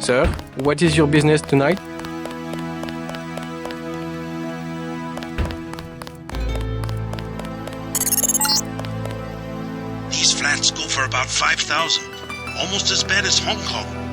sir. What is your business tonight? These flats go for about 5,000. Almost as bad as Hong Kong.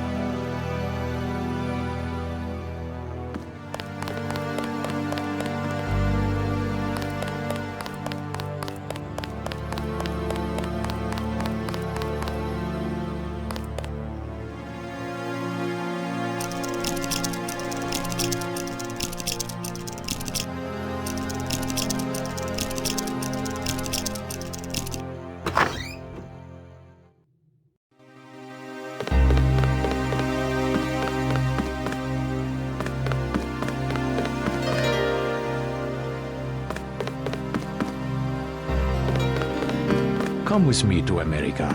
Come with me to America.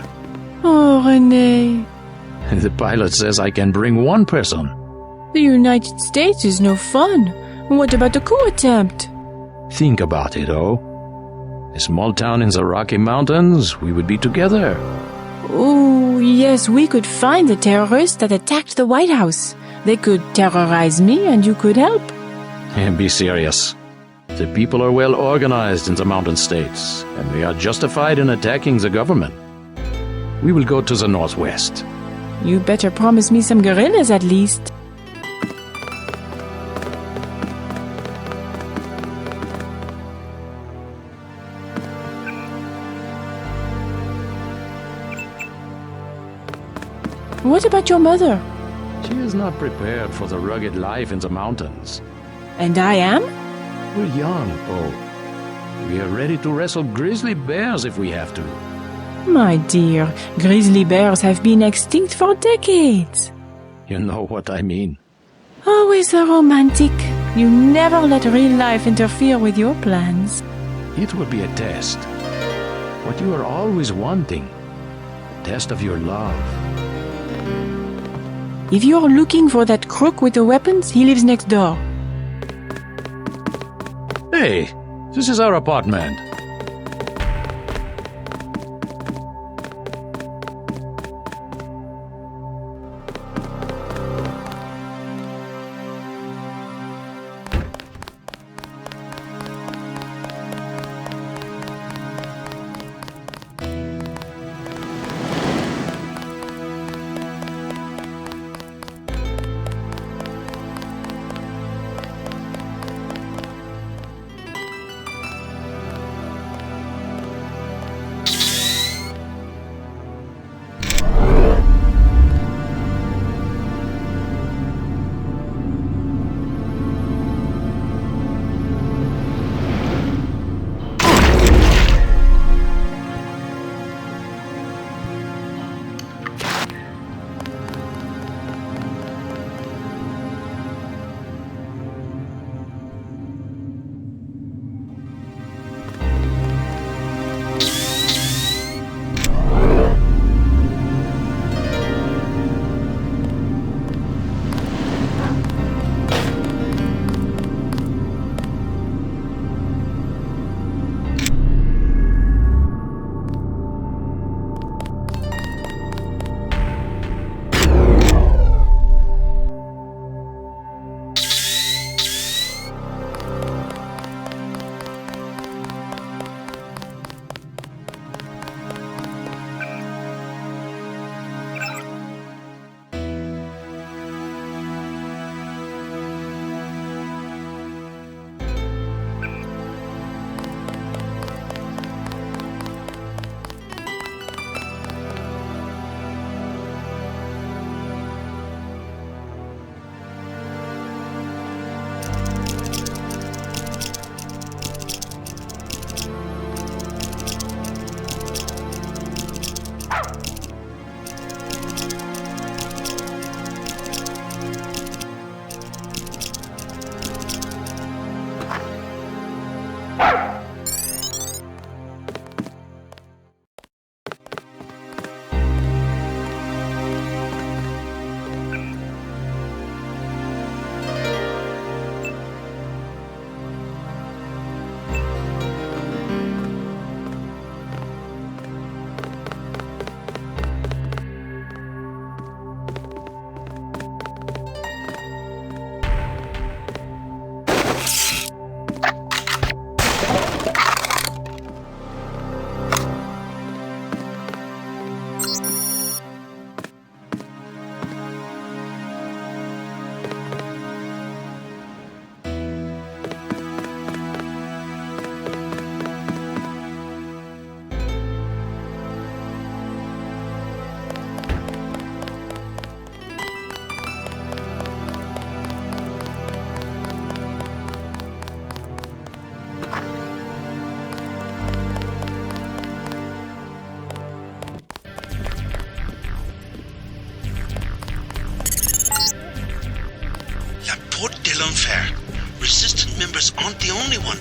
Oh, René. The pilot says I can bring one person. The United States is no fun. What about the coup attempt? Think about it, oh. A small town in the Rocky Mountains, we would be together. Oh, yes, we could find the terrorists that attacked the White House. They could terrorize me and you could help. Be serious. The people are well organized in the mountain states, and they are justified in attacking the government. We will go to the northwest. You better promise me some guerrillas at least. What about your mother? She is not prepared for the rugged life in the mountains. And I am? We're young, oh. We are ready to wrestle grizzly bears if we have to. My dear, grizzly bears have been extinct for decades. You know what I mean. Always a romantic. You never let real life interfere with your plans. It will be a test. What you are always wanting. A test of your love. If you're looking for that crook with the weapons, he lives next door. Hey, this is our apartment.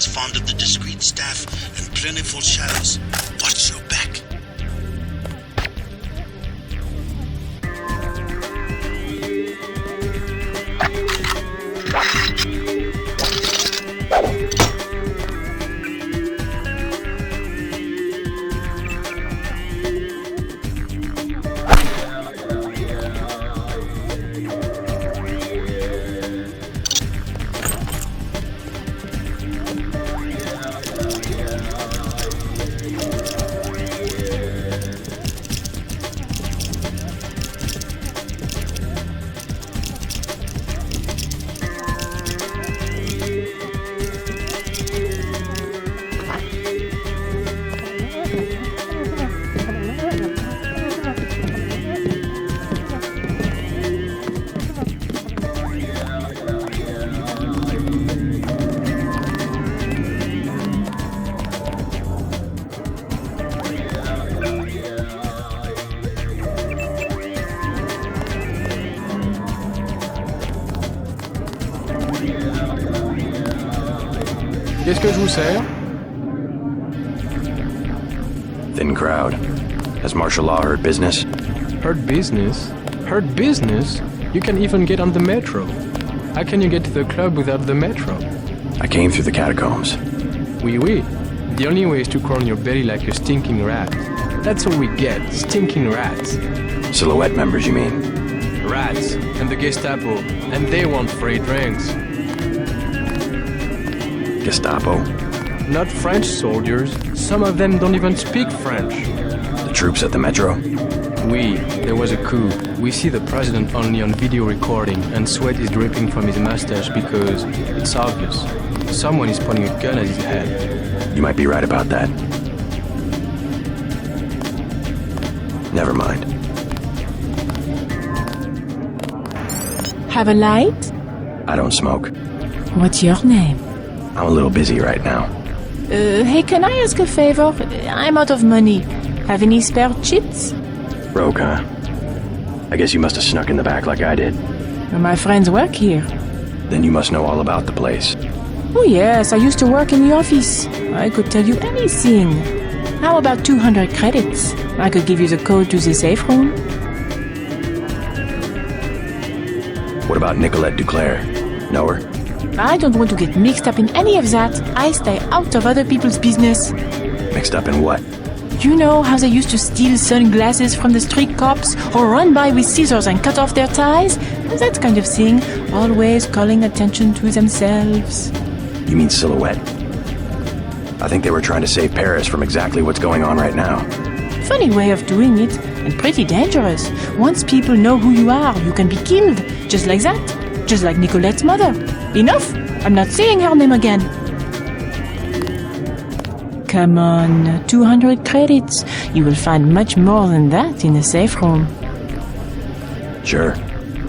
once fond of the discreet staff and plentiful shadows. Watch your back. Qu'est-ce que je vous sers? Thin crowd. Has martial law heard business? Heard business? Heard business? You can even get on the metro. How can you get to the club without the metro? I came through the catacombs. Oui, oui. The only way is to crawl on your belly like a stinking rat. That's all we get, stinking rats. Silhouette members, you mean? Rats, and the Gestapo, and they want free drinks. Gestapo? Not French soldiers. Some of them don't even speak French. The troops at the metro? Oui, there was a coup. We see the president only on video recording, and sweat is dripping from his mustache because it's obvious. Someone is pointing a gun at his head. You might be right about that. Never mind. Have a light? I don't smoke. What's your name? I'm a little busy right now. Hey, can I ask a favor? I'm out of money. Have any spare chips? Rogue, huh? I guess you must have snuck in the back like I did. My friends work here. Then you must know all about the place. Oh yes, I used to work in the office. I could tell you anything. How about 200 credits? I could give you the code to the safe room. What about Nicolette Duclair? Know her? I don't want to get mixed up in any of that. I stay out of other people's business. Mixed up in what? You know how they used to steal sunglasses from the street cops or run by with scissors and cut off their ties? That kind of thing, always calling attention to themselves. You mean Silhouette? I think they were trying to save Paris from exactly what's going on right now. Funny way of doing it, and pretty dangerous. Once people know who you are, you can be killed. Just like that. Just like Nicolette's mother. Enough! I'm not saying her name again. Come on, 200 credits. You will find much more than that in the safe room. Sure.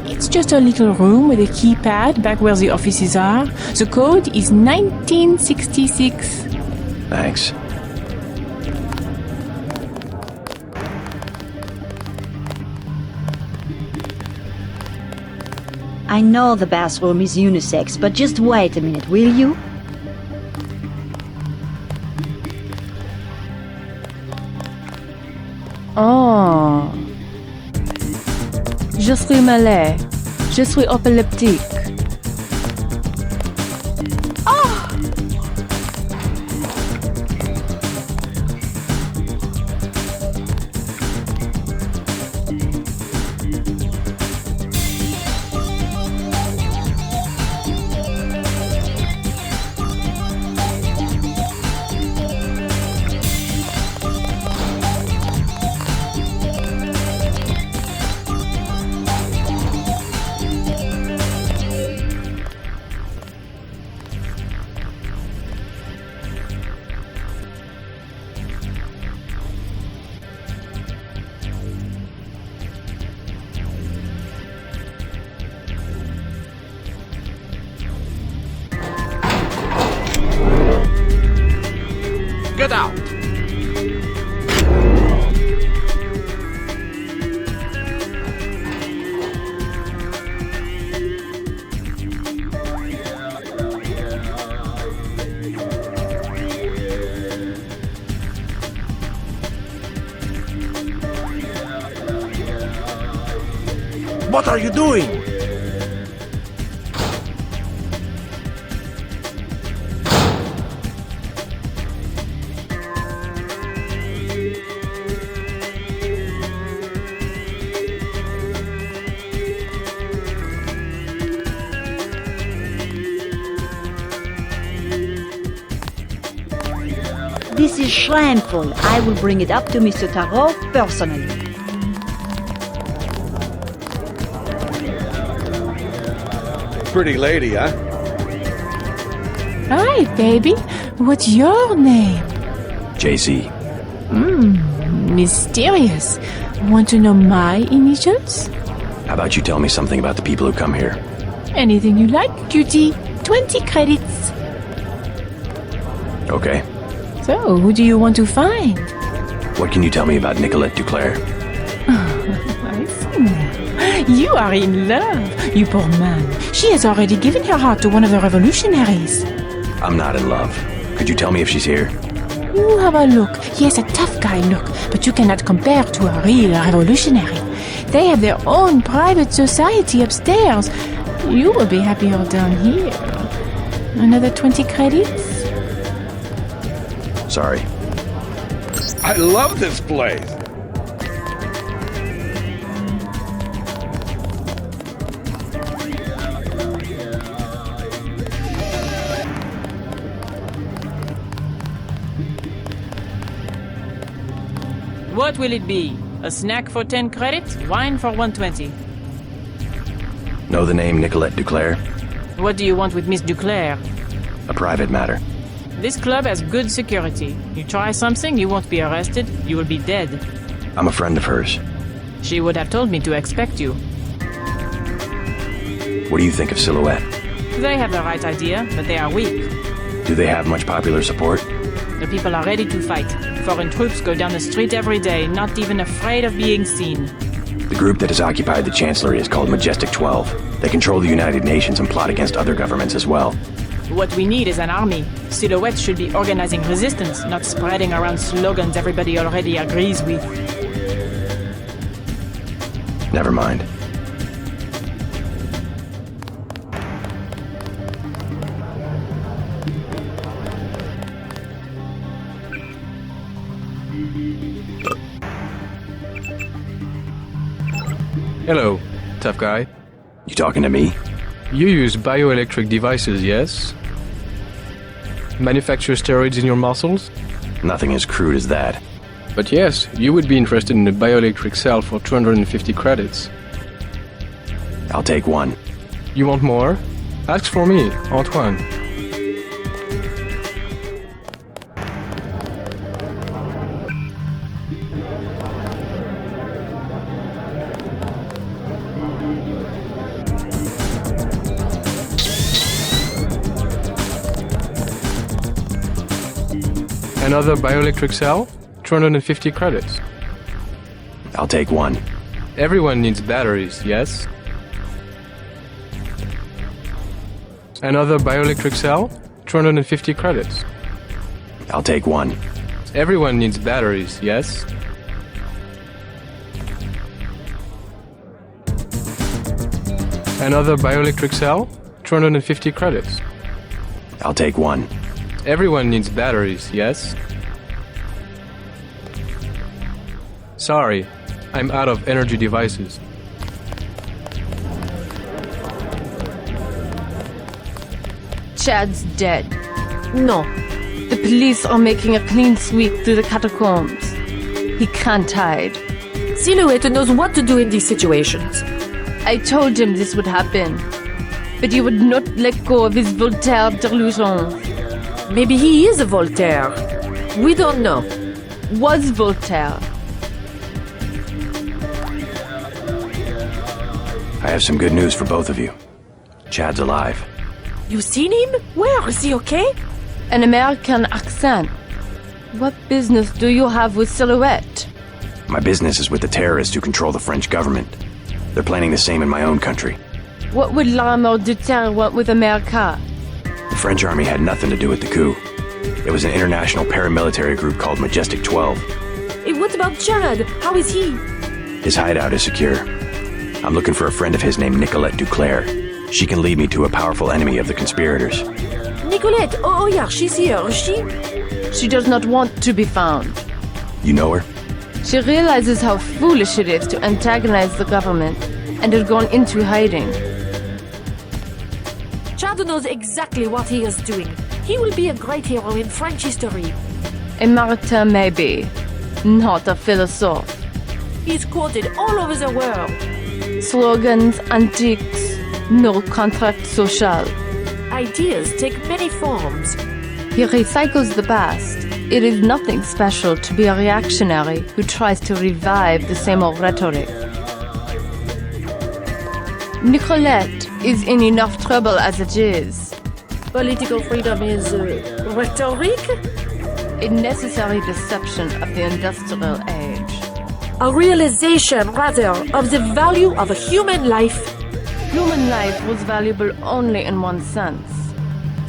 It's just a little room with a keypad back where the offices are. The code is 1966. Thanks. I know the bathroom is unisex, but just wait a minute, will you? Oh. Je suis malade. Je suis épileptique. What are you doing? This is shameful. I will bring it up to Mr. Tarot personally. Pretty lady, huh? Hi, baby. What's your name? JC. Mysterious. Want to know my initials? How about you tell me something about the people who come here? Anything you like, cutie. 20 credits. Okay. So, who do you want to find? What can you tell me about Nicolette Duclair? I see now. You are in love, you poor man. She has already given her heart to one of the revolutionaries. I'm not in love. Could you tell me if she's here? You have a look. He has a tough guy look, but you cannot compare to a real revolutionary. They have their own private society upstairs. You will be happier down here. Another 20 credits? Sorry. I love this place. What will it be? A snack for 10 credits? Wine for 120. Know the name Nicolette Duclair? What do you want with Miss Duclair? A private matter. This club has good security. You try something, you won't be arrested. You will be dead. I'm a friend of hers. She would have told me to expect you. What do you think of Silhouette? They have the right idea, but they are weak. Do they have much popular support? The people are ready to fight. Foreign troops go down the street every day, not even afraid of being seen. The group that has occupied the Chancellery is called Majestic 12. They control the United Nations and plot against other governments as well. What we need is an army. Silhouette should be organizing resistance, not spreading around slogans everybody already agrees with. Never mind. Hello, tough guy. You talking to me? You use bioelectric devices, yes? Manufacture steroids in your muscles? Nothing as crude as that. But yes, you would be interested in a bioelectric cell for 250 credits. I'll take one. You want more? Ask for me, Antoine. Another bioelectric cell? 250 credits. I'll take one. Everyone needs batteries, yes? Another bioelectric cell? 250 credits. I'll take one. Everyone needs batteries, yes? Another bioelectric cell? 250 credits. I'll take one. Everyone needs batteries, yes? Sorry, I'm out of energy devices. Chad's dead. No. The police are making a clean sweep through the catacombs. He can't hide. Silhouette knows what to do in these situations. I told him this would happen, but he would not let go of his Voltaire delusions. Maybe he is a Voltaire. We don't know. Was Voltaire. I have some good news for both of you. Chad's alive. You seen him? Where? Is he okay? An American accent. What business do you have with Silhouette? My business is with the terrorists who control the French government. They're planning the same in my own country. What would L'armée de Terre want with America? The French army had nothing to do with the coup. It was an international paramilitary group called Majestic 12. Hey, what about Chad? How is he? His hideout is secure. I'm looking for a friend of his named Nicolette Duclair. She can lead me to a powerful enemy of the conspirators. Nicolette, oh yeah, she's here. She does not want to be found. You know her? She realizes how foolish it is to antagonize the government and has gone into hiding. Chad knows exactly what he is doing. He will be a great hero in French history. A martyr maybe, not a philosophe. He's quoted all over the world. Slogans, antiques, no contract social. Ideas take many forms. He recycles the past. It is nothing special to be a reactionary who tries to revive the same old rhetoric. Nicolette is in enough trouble as it is. Political freedom is rhetoric? A necessary deception of the industrial age. A realization, rather, of the value of a human life. Human life was valuable only in one sense.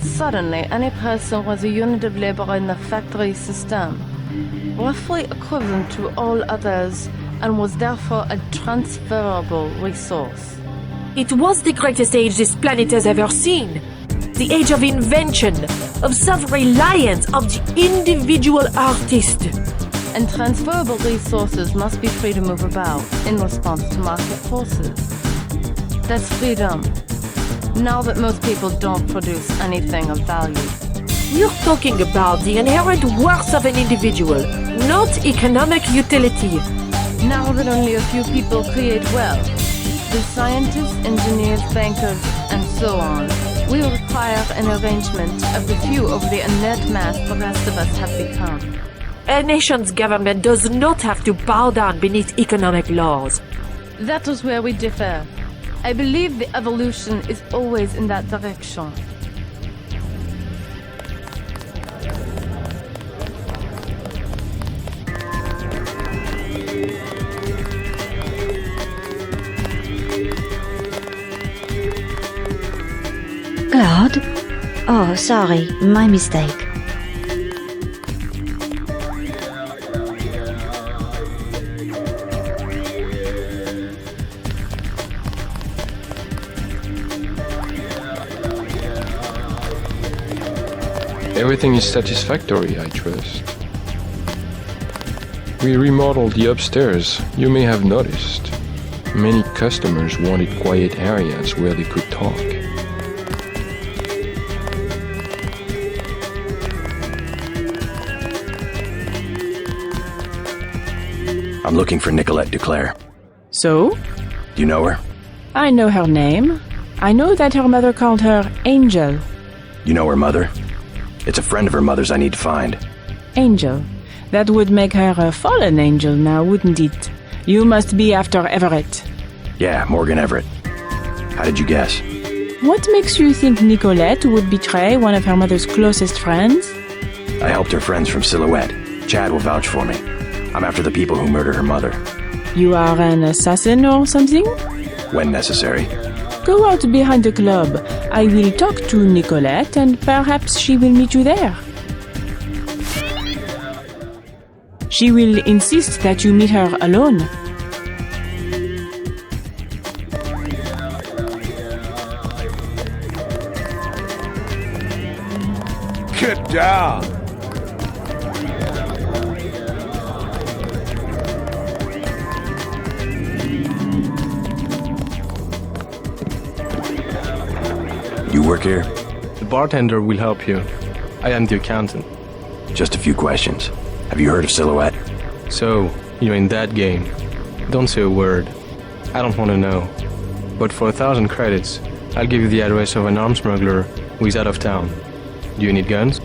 Suddenly, any person was a unit of labor in the factory system, roughly equivalent to all others, and was therefore a transferable resource. It was the greatest age this planet has ever seen. The age of invention, of self-reliance, of the individual artist. And transferable resources must be free to move about in response to market forces. That's freedom. Now that most people don't produce anything of value. You're talking about the inherent worth of an individual, not economic utility. Now that only a few people create wealth, the scientists, engineers, bankers, and so on, will require an arrangement of the few over the inert mass the rest of us have become. A nation's government does not have to bow down beneath economic laws. That is where we differ. I believe the evolution is always in that direction. Claude? Oh, sorry, my mistake. Everything is satisfactory, I trust. We remodeled the upstairs, you may have noticed. Many customers wanted quiet areas where they could talk. I'm looking for Nicolette Duclair. So? Do you know her? I know her name. I know that her mother called her Angel. You know her mother? It's a friend of her mother's I need to find. Angel. That would make her a fallen angel now, wouldn't it? You must be after Everett. Yeah, Morgan Everett. How did you guess? What makes you think Nicolette would betray one of her mother's closest friends? I helped her friends from Silhouette. Chad will vouch for me. I'm after the people who murdered her mother. You are an assassin or something? When necessary. Go out behind the club. I will talk to Nicolette and perhaps she will meet you there. She will insist that you meet her alone. Get down! You work here? The bartender will help you. I am the accountant. Just a few questions. Have you heard of Silhouette? So, you're in that game. Don't say a word. I don't want to know. But for 1,000 credits, I'll give you the address of an arms smuggler who is out of town. Do you need guns?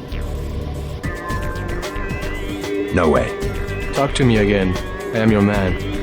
No way. Talk to me again. I am your man.